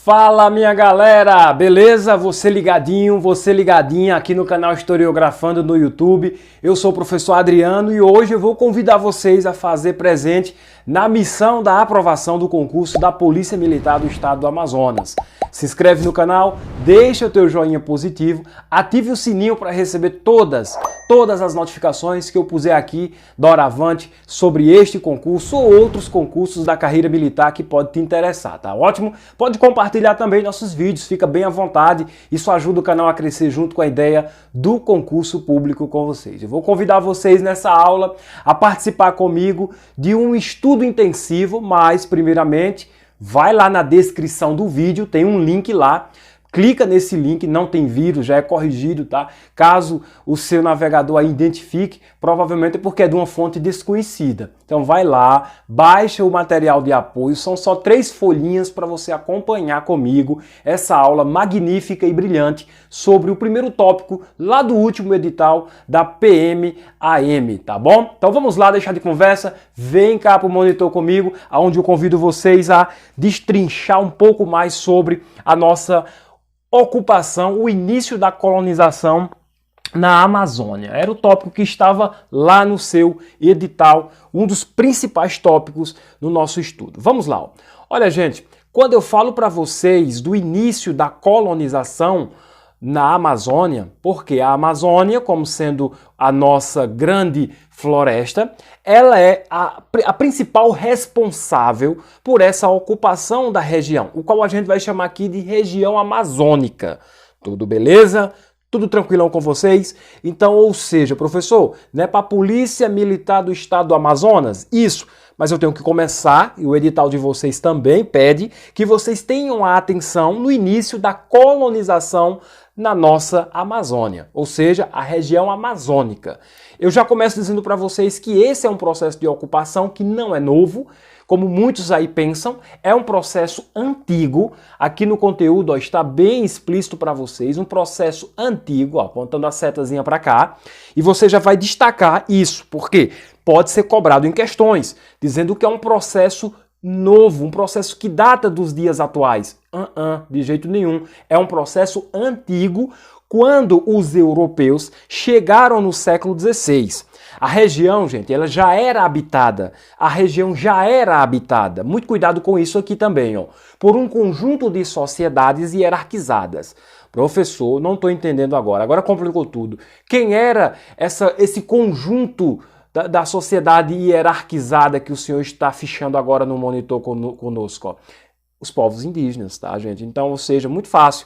Fala minha galera, beleza? Você ligadinho, você ligadinha aqui no canal Historiografando no YouTube. Eu sou o professor Adriano e hoje eu vou convidar vocês a fazer presente na missão da aprovação do concurso da Polícia Militar do Estado do Amazonas. Se inscreve no canal, deixa o teu joinha positivo, ative o sininho para receber todas as notificações que eu puser aqui doravante sobre este concurso ou outros concursos da carreira militar que pode te interessar, tá ótimo? Pode compartilhar também nossos vídeos, fica bem à vontade, isso ajuda o canal a crescer junto com a ideia do concurso público com vocês. Eu vou convidar vocês nessa aula a participar comigo de um estudo intensivo, mas primeiramente vai lá na descrição do vídeo, tem um link lá. Clica nesse link, não tem vírus, já é corrigido, tá? Caso o seu navegador aí identifique, provavelmente é porque é de uma fonte desconhecida. Então vai lá, baixa o material de apoio, são só 3 folhinhas para você acompanhar comigo essa aula magnífica e brilhante sobre o primeiro tópico lá do último edital da PM-AM, tá bom? Então vamos lá, deixar de conversa, vem cá pro monitor comigo, onde eu convido vocês a destrinchar um pouco mais sobre a nossa ocupação, o início da colonização na Amazônia. Era o tópico que estava lá no seu edital, um dos principais tópicos no nosso estudo. Vamos lá. Olha, gente, quando eu falo para vocês do início da colonização na Amazônia, porque a Amazônia, como sendo a nossa grande floresta, ela é a principal responsável por essa ocupação da região, o qual a gente vai chamar aqui de região amazônica. Tudo beleza? Tudo tranquilão com vocês? Então, ou seja, professor, não é para a Polícia Militar do Estado do Amazonas? Isso, mas eu tenho que começar, e o edital de vocês também pede, que vocês tenham a atenção no início da colonização na nossa Amazônia, ou seja, a região amazônica. Eu já começo dizendo para vocês que esse é um processo de ocupação que não é novo, como muitos aí pensam, é um processo antigo. Aqui no conteúdo ó, está bem explícito para vocês, um processo antigo, ó, apontando a setazinha para cá, e você já vai destacar isso, porque pode ser cobrado em questões, dizendo que é um processo novo, um processo que data dos dias atuais. De jeito nenhum. É um processo antigo, quando os europeus chegaram no século XVI. A região, gente, ela já era habitada. A região já era habitada. Muito cuidado com isso aqui também, ó. Por um conjunto de sociedades hierarquizadas. Professor, não estou entendendo agora. Agora complicou tudo. Quem era esse conjunto da sociedade hierarquizada que o senhor está fichando agora no monitor conosco, ó? Os povos indígenas, tá, gente? Então, ou seja, muito fácil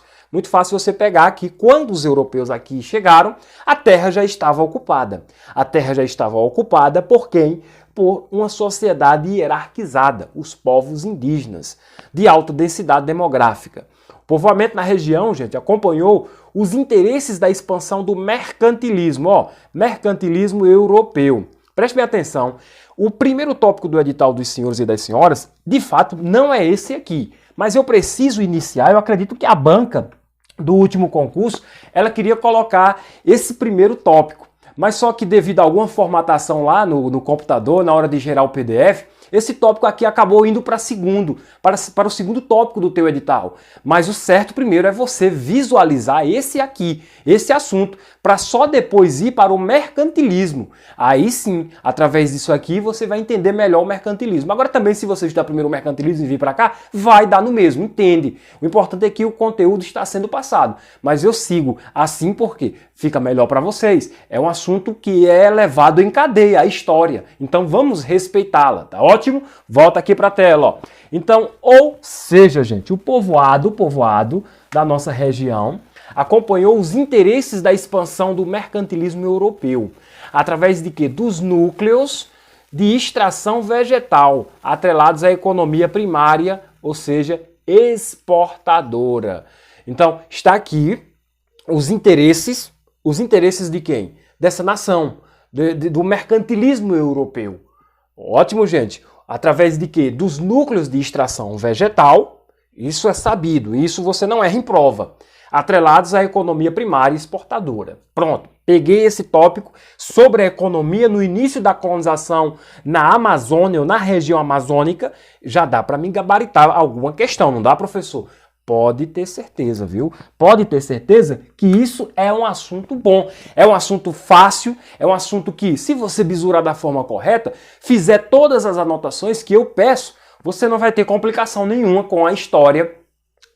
você pegar que quando os europeus aqui chegaram, a terra já estava ocupada. A terra já estava ocupada por quem? Por uma sociedade hierarquizada, os povos indígenas, de alta densidade demográfica. O povoamento na região, gente, acompanhou os interesses da expansão do mercantilismo, ó, mercantilismo europeu. Preste bem atenção, o primeiro tópico do edital dos senhores e das senhoras, de fato, não é esse aqui. Mas eu preciso iniciar, eu acredito que a banca do último concurso, ela queria colocar esse primeiro tópico. Mas só que devido a alguma formatação lá no computador, na hora de gerar o PDF, esse tópico aqui acabou indo para o segundo tópico do teu edital. Mas o certo primeiro é você visualizar esse aqui, esse assunto, para só depois ir para o mercantilismo. Aí sim, através disso aqui, você vai entender melhor o mercantilismo. Agora também, se você estudar primeiro o mercantilismo e vir para cá, vai dar no mesmo, entende? O importante é que o conteúdo está sendo passado. Mas eu sigo assim porque fica melhor para vocês. É um assunto que é levado em cadeia, a história. Então vamos respeitá-la, tá ótimo? Volta aqui para a tela, ó. Então, ou seja, gente, o povoado da nossa região acompanhou os interesses da expansão do mercantilismo europeu. Através de quê? Dos núcleos de extração vegetal, atrelados à economia primária, ou seja, exportadora. Então, está aqui os interesses de quem? Dessa nação, do mercantilismo europeu. Ótimo, gente. Através de quê? Dos núcleos de extração vegetal, isso é sabido, isso você não erra em prova. Atrelados à economia primária exportadora. Pronto, peguei esse tópico sobre a economia no início da colonização na Amazônia ou na região amazônica, já dá para me gabaritar alguma questão, não dá, professor? Pode ter certeza, viu? Pode ter certeza que isso é um assunto bom, é um assunto fácil, é um assunto que, se você bisurar da forma correta, fizer todas as anotações que eu peço, você não vai ter complicação nenhuma com a história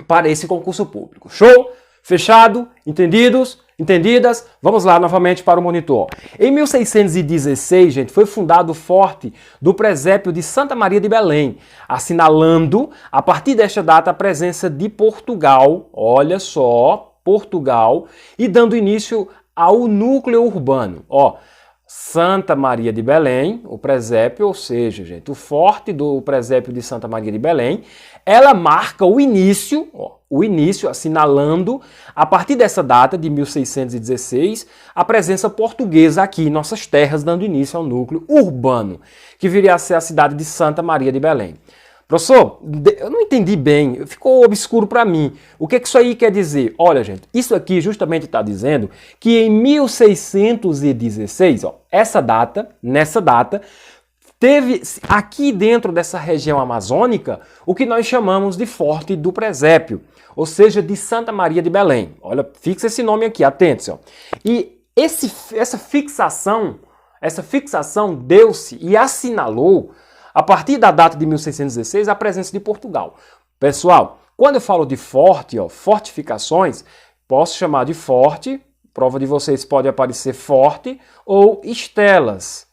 para esse concurso público. Show? Fechado? Entendidos? Entendidas? Vamos lá novamente para o monitor. Em 1616, gente, foi fundado o Forte do Presépio de Santa Maria de Belém, assinalando, a partir desta data, a presença de Portugal, olha só, Portugal, e dando início ao núcleo urbano. Ó, Santa Maria de Belém, o presépio, ou seja, gente, o Forte do Presépio de Santa Maria de Belém, ela marca o início, assinalando, a partir dessa data de 1616, a presença portuguesa aqui em nossas terras, dando início ao núcleo urbano, que viria a ser a cidade de Santa Maria de Belém. Professor, eu não entendi bem, ficou obscuro para mim. O que isso aí quer dizer? Olha, gente, isso aqui justamente está dizendo que em 1616, ó, nessa data, teve aqui dentro dessa região amazônica o que nós chamamos de Forte do Presépio, ou seja, de Santa Maria de Belém. Olha, fixa esse nome aqui, atente-se. Ó. E essa fixação deu-se e assinalou, a partir da data de 1616, a presença de Portugal. Pessoal, quando eu falo de forte, ó, fortificações, posso chamar de forte, prova de vocês pode aparecer forte, ou estelas.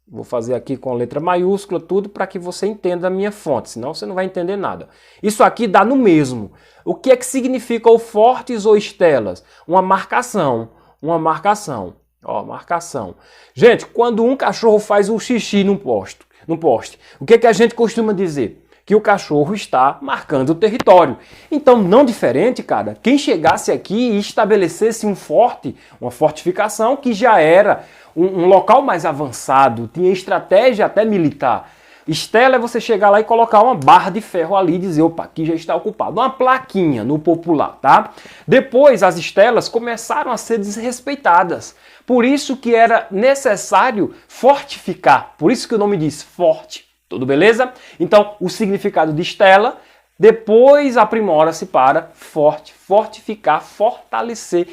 Vou fazer aqui com letra maiúscula tudo para que você entenda a minha fonte, senão você não vai entender nada. Isso aqui dá no mesmo. O que é que significa o fortes ou estelas? Uma marcação. Ó, marcação. Gente, quando um cachorro faz um xixi num poste, o que é que a gente costuma dizer? Que o cachorro está marcando o território. Então, não diferente, cara, quem chegasse aqui e estabelecesse um forte, uma fortificação que já era um local mais avançado, tinha estratégia até militar. Estela é você chegar lá e colocar uma barra de ferro ali e dizer, opa, aqui já está ocupado. Uma plaquinha no popular, tá? Depois as estelas começaram a ser desrespeitadas. Por isso que era necessário fortificar. Por isso que o nome diz forte. Tudo beleza? Então, o significado de estela depois aprimora-se para forte, fortificar, fortalecer,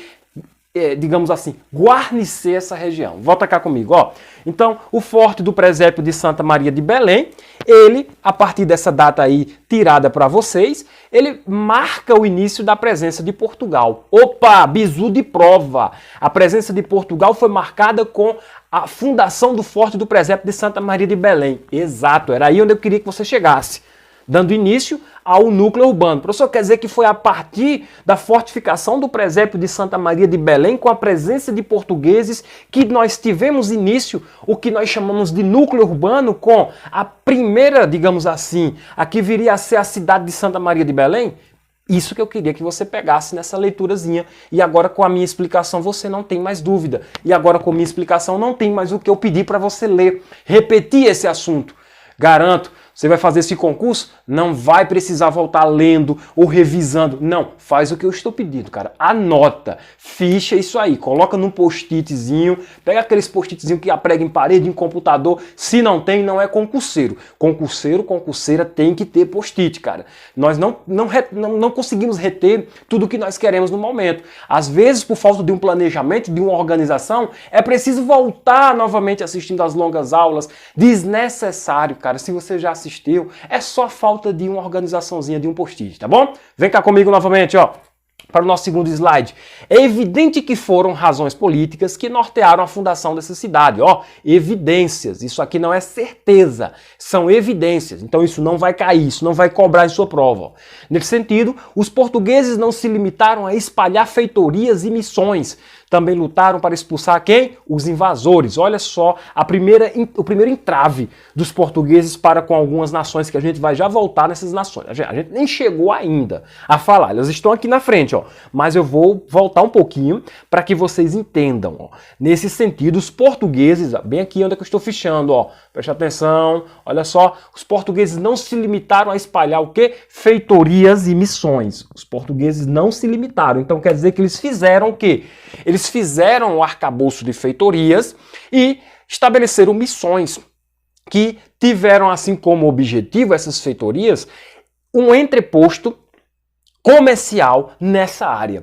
digamos assim, guarnecer essa região. Volta cá comigo, ó. Então, o Forte do Presépio de Santa Maria de Belém, ele, a partir dessa data aí tirada para vocês, ele marca o início da presença de Portugal. Opa, bizu de prova! A presença de Portugal foi marcada com a fundação do Forte do Presépio de Santa Maria de Belém. Exato, era aí onde eu queria que você chegasse. Dando início ao núcleo urbano. Professor, quer dizer que foi a partir da fortificação do presépio de Santa Maria de Belém, com a presença de portugueses, que nós tivemos início o que nós chamamos de núcleo urbano, com a primeira, digamos assim, a que viria a ser a cidade de Santa Maria de Belém? Isso que eu queria que você pegasse nessa leiturazinha. E agora com a minha explicação você não tem mais dúvida. E agora com a minha explicação não tem mais o que eu pedi para você ler. Repetir esse assunto. Garanto, você vai fazer esse concurso, não vai precisar voltar lendo ou revisando. Não, faz o que eu estou pedindo, cara. Anota, ficha isso aí, coloca num post-itzinho, pega aqueles post-itzinhos que aprega em parede, em computador. Se não tem, não é concurseiro. Concurseira tem que ter post-it, cara. Nós não conseguimos reter tudo o que nós queremos no momento. Às vezes, por falta de um planejamento, de uma organização, é preciso voltar novamente assistindo às longas aulas. Desnecessário, cara. Se você já assistiu, é só falta de uma organizaçãozinha, de um post-it, tá bom? Vem cá comigo novamente, ó, para o nosso segundo slide. É evidente que foram razões políticas que nortearam a fundação dessa cidade, ó, evidências, isso aqui não é certeza, são evidências, então isso não vai cair, isso não vai cobrar em sua prova. Ó. Nesse sentido, os portugueses não se limitaram a espalhar feitorias e missões, também lutaram para expulsar quem? Os invasores. Olha só o primeiro entrave dos portugueses para com algumas nações, que a gente vai já voltar nessas nações. A gente nem chegou ainda a falar, elas estão aqui na frente, ó. Mas eu vou voltar um pouquinho para que vocês entendam. Ó. Nesse sentido, os portugueses, ó, bem aqui onde é que eu estou fichando, ó. Preste atenção, olha só, os portugueses não se limitaram a espalhar o quê? Feitorias e missões. Os portugueses não se limitaram, então quer dizer que eles fizeram o quê? Eles fizeram o arcabouço de feitorias e estabeleceram missões que tiveram assim como objetivo essas feitorias um entreposto comercial nessa área.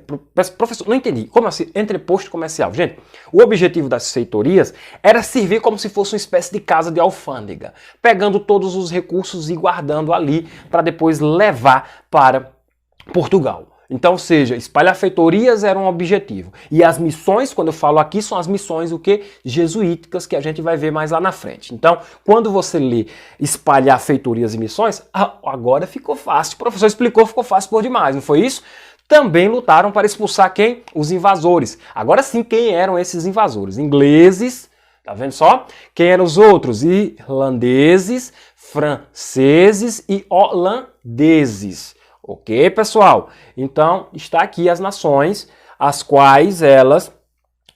Professor, não entendi. Como assim? Entreposto comercial. Gente, o objetivo das feitorias era servir como se fosse uma espécie de casa de alfândega, pegando todos os recursos e guardando ali para depois levar para Portugal. Então, ou seja, espalhar feitorias era um objetivo. E as missões, quando eu falo aqui, são as missões o quê? Jesuíticas, que a gente vai ver mais lá na frente. Então, quando você lê espalhar feitorias e missões, agora ficou fácil. O professor explicou, ficou fácil por demais, não foi isso? Também lutaram para expulsar quem? Os invasores. Agora sim, quem eram esses invasores? Ingleses, tá vendo só? Quem eram os outros? Irlandeses, franceses e holandeses. Ok, pessoal? Então, está aqui as nações, as quais elas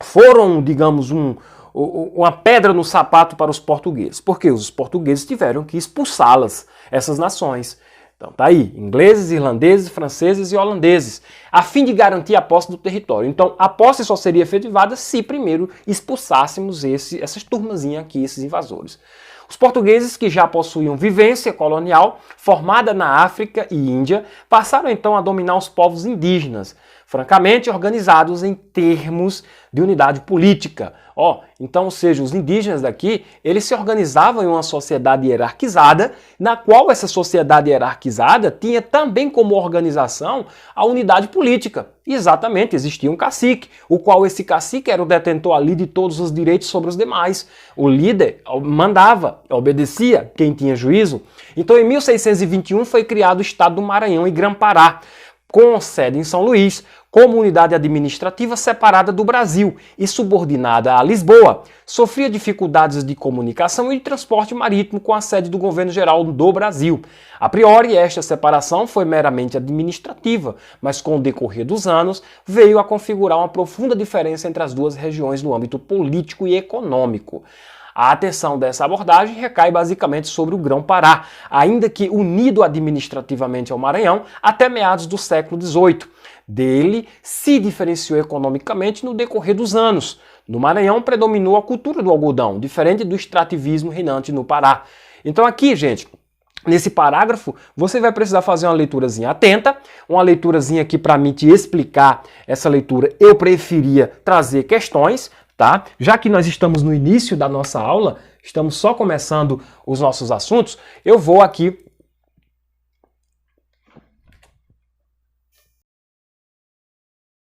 foram, digamos, uma pedra no sapato para os portugueses. Porque os portugueses tiveram que expulsá-las, essas nações. Então, tá aí, ingleses, irlandeses, franceses e holandeses, a fim de garantir a posse do território. Então, a posse só seria efetivada se primeiro expulsássemos essas turmazinhas aqui, esses invasores. Os portugueses, que já possuíam vivência colonial formada na África e Índia, passaram então a dominar os povos indígenas, francamente organizados em termos de unidade política. Então, ou seja, os indígenas daqui, eles se organizavam em uma sociedade hierarquizada, na qual essa sociedade hierarquizada tinha também como organização a unidade política. Exatamente, existia um cacique, o qual esse cacique era o detentor ali de todos os direitos sobre os demais. O líder mandava, obedecia quem tinha juízo. Então, em 1621 foi criado o Estado do Maranhão e Grã-Pará, com sede em São Luís, como unidade administrativa separada do Brasil e subordinada a Lisboa. Sofria dificuldades de comunicação e de transporte marítimo com a sede do governo geral do Brasil. A priori, esta separação foi meramente administrativa, mas com o decorrer dos anos veio a configurar uma profunda diferença entre as duas regiões no âmbito político e econômico. A atenção dessa abordagem recai basicamente sobre o Grão-Pará, ainda que unido administrativamente ao Maranhão até meados do século XVIII. Dele se diferenciou economicamente no decorrer dos anos. No Maranhão predominou a cultura do algodão, diferente do extrativismo reinante no Pará. Então aqui, gente, nesse parágrafo, você vai precisar fazer uma leiturazinha atenta, uma leiturazinha aqui para mim te explicar essa leitura. Eu preferia trazer questões, tá? Já que nós estamos no início da nossa aula, estamos só começando os nossos assuntos, eu vou aqui